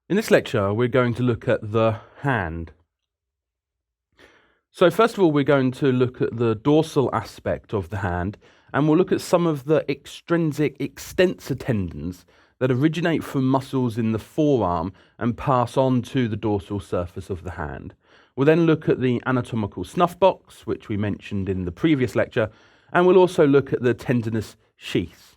In this lecture, we're going to look at the hand. So first of all, we're going to look at the dorsal aspect of the hand, and we'll look at some of the extrinsic extensor tendons that originate from muscles in the forearm and pass on to the dorsal surface of the hand. We'll then look at the anatomical snuff box, which we mentioned in the previous lecture, and we'll also look at the tendinous sheaths.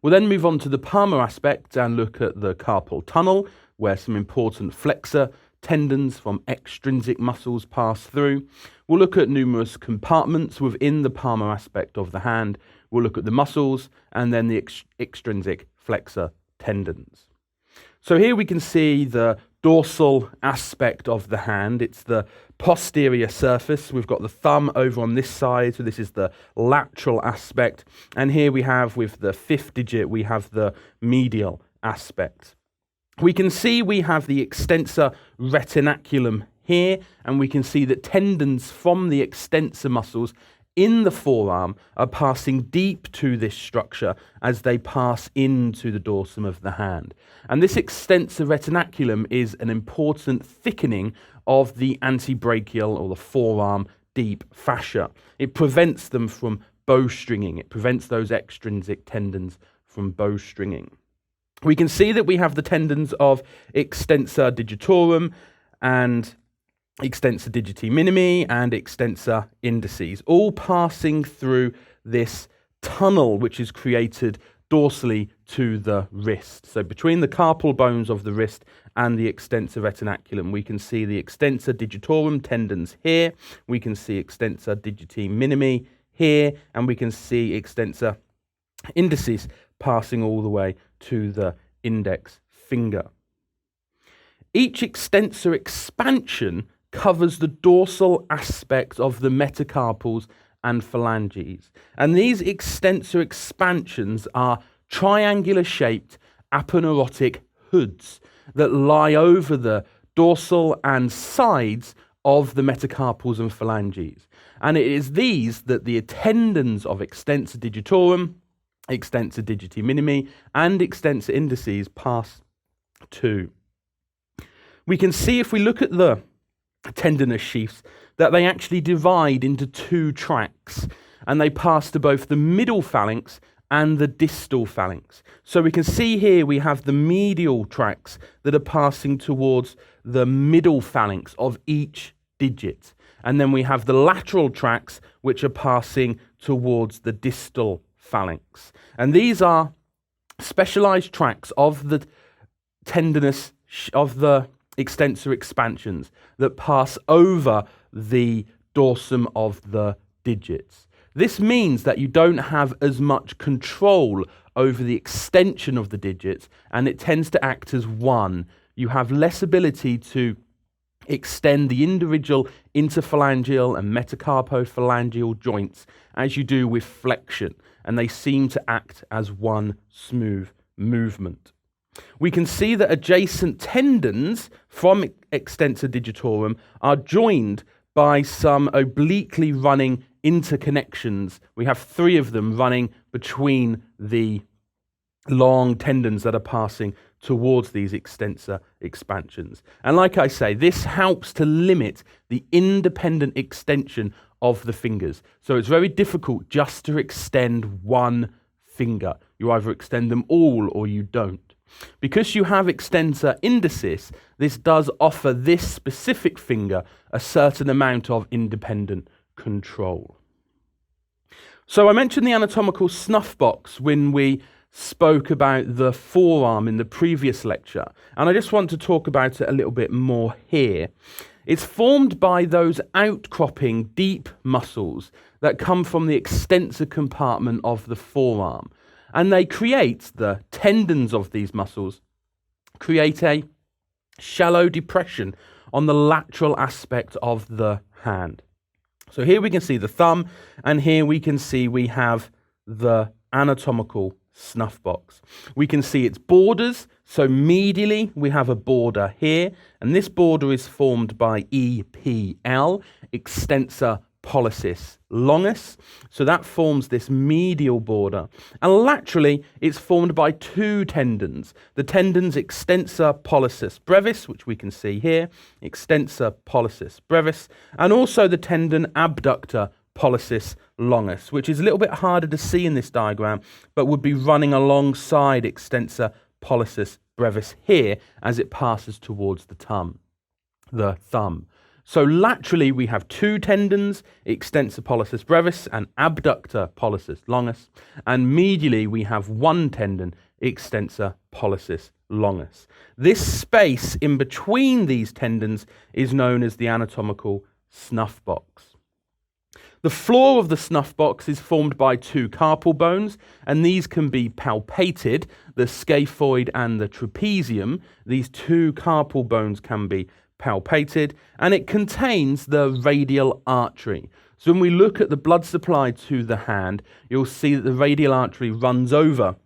We'll then move on to the palmar aspect and look at the carpal tunnel, where some important flexor tendons from extrinsic muscles pass through. We'll look at numerous compartments within the palmar aspect of the hand. We'll look at the muscles and then the extrinsic flexor tendons. So here we can see the dorsal aspect of the hand. It's the posterior surface. We've got the thumb over on this side, so this is the lateral aspect. And here we have, with the fifth digit, we have the medial aspect. We can see we have the extensor retinaculum here, and we can see that tendons from the extensor muscles in the forearm are passing deep to this structure as they pass into the dorsum of the hand. And this extensor retinaculum is an important thickening of the antebrachial or the forearm deep fascia. It prevents them from bowstringing. It prevents those extrinsic tendons from bowstringing. We can see that we have the tendons of extensor digitorum and extensor digiti minimi and extensor indicis, all passing through this tunnel which is created dorsally to the wrist. So between the carpal bones of the wrist and the extensor retinaculum, we can see the extensor digitorum tendons here, we can see extensor digiti minimi here, and we can see extensor indicis passing all the way to the index finger. Each extensor expansion covers the dorsal aspect of the metacarpals and phalanges. And these extensor expansions are triangular shaped aponeurotic hoods that lie over the dorsal and sides of the metacarpals and phalanges. And it is these that the tendons of extensor digitorum, extensor digiti minimi, and extensor indicis pass to. We can see, if we look at the tendinous sheaths, that they actually divide into two tracts, and they pass to both the middle phalanx and the distal phalanx. So we can see here we have the medial tracts that are passing towards the middle phalanx of each digit, and then we have the lateral tracts which are passing towards the distal phalanx. And these are specialized tracts of the tendinous of the extensor expansions that pass over the dorsum of the digits. This means that you don't have as much control over the extension of the digits, and it tends to act as one. You have less ability to extend the individual interphalangeal and metacarpophalangeal joints as you do with flexion, and they seem to act as one smooth movement. We can see that adjacent tendons from extensor digitorum are joined by some obliquely running interconnections. We have three of them running between the long tendons that are passing towards these extensor expansions. And like I say, this helps to limit the independent extension of the fingers. So it's very difficult just to extend one finger. You either extend them all or you don't. Because you have extensor indicis, this does offer this specific finger a certain amount of independent control. So I mentioned the anatomical snuff box when we spoke about the forearm in the previous lecture, and I just want to talk about it a little bit more here. It's formed by those outcropping deep muscles that come from the extensor compartment of the forearm. And they create, the tendons of these muscles create a shallow depression on the lateral aspect of the hand. So here we can see the thumb, and here we can see we have the anatomical snuff box. We can see its borders. So medially we have a border here, and this border is formed by EPL, extensor pollicis longus. So that forms this medial border. And laterally, it's formed by two tendons. The tendons extensor pollicis brevis, which we can see here, extensor pollicis brevis, and also the tendon abductor pollicis longus, which is a little bit harder to see in this diagram, but would be running alongside extensor pollicis brevis here as it passes towards the thumb. So laterally we have two tendons, extensor pollicis brevis and abductor pollicis longus, and medially we have one tendon, extensor pollicis longus. This space in between these tendons is known as the anatomical snuff box. The floor of the snuff box is formed by two carpal bones, and these can be palpated, the scaphoid and the trapezium. These two carpal bones can be palpated, and it contains the radial artery. So when we look at the blood supply to the hand, you'll see that the radial artery runs over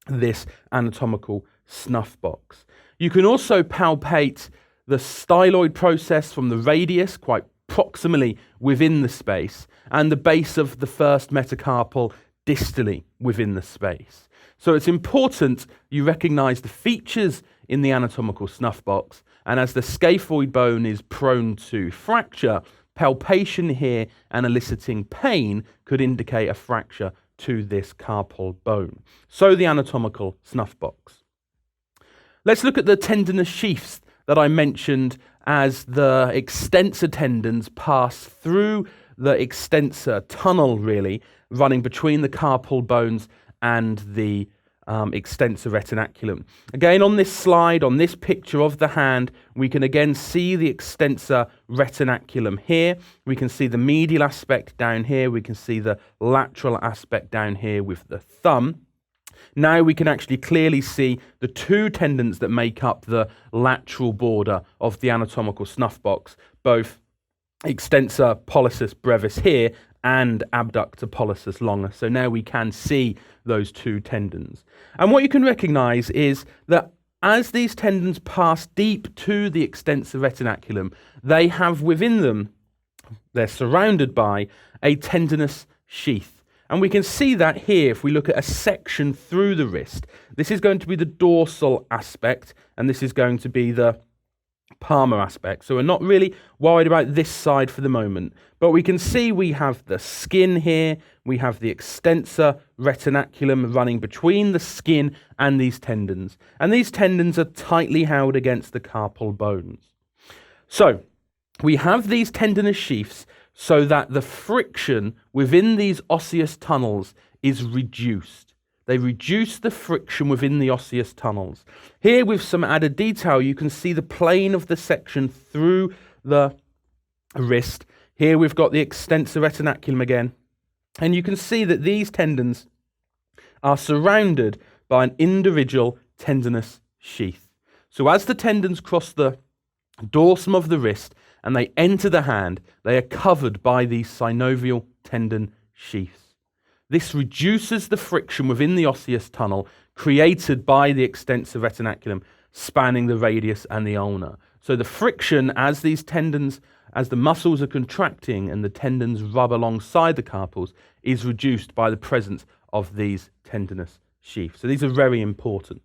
this anatomical snuff box. You can also palpate the styloid process from the radius, quite proximally within the space, and the base of the first metacarpal distally within the space. So it's important you recognise the features in the anatomical snuff box, and as the scaphoid bone is prone to fracture, palpation here and eliciting pain could indicate a fracture to this carpal bone. So the anatomical snuff box. Let's look at the tendinous sheaths that I mentioned as the extensor tendons pass through the extensor tunnel, really, running between the carpal bones and the extensor retinaculum. Again, on this slide, on this picture of the hand, we can again see the extensor retinaculum here. We can see the medial aspect down here. We can see the lateral aspect down here with the thumb. Now we can actually clearly see the two tendons that make up the lateral border of the anatomical snuff box, both extensor pollicis brevis here and abductor pollicis longus. So now we can see those two tendons. And what you can recognise is that as these tendons pass deep to the extensor retinaculum, they have within them, they're surrounded by a tendinous sheath. And we can see that here if we look at a section through the wrist. This is going to be the dorsal aspect, and this is going to be the palmar aspect. So we're not really worried about this side for the moment, but we can see we have the skin here, we have the extensor retinaculum running between the skin and these tendons, and these tendons are tightly held against the carpal bones. So we have these tendinous sheaths so that the friction within these osseous tunnels is reduced. They reduce the friction within the osseous tunnels. Here, with some added detail, you can see the plane of the section through the wrist. Here we've got the extensor retinaculum again. And you can see that these tendons are surrounded by an individual tendinous sheath. So as the tendons cross the dorsum of the wrist and they enter the hand, they are covered by these synovial tendon sheaths. This reduces the friction within the osseous tunnel created by the extensor retinaculum spanning the radius and the ulna. So the friction as these tendons, as the muscles are contracting and the tendons rub alongside the carpals, is reduced by the presence of these tendinous sheaths. So these are very important.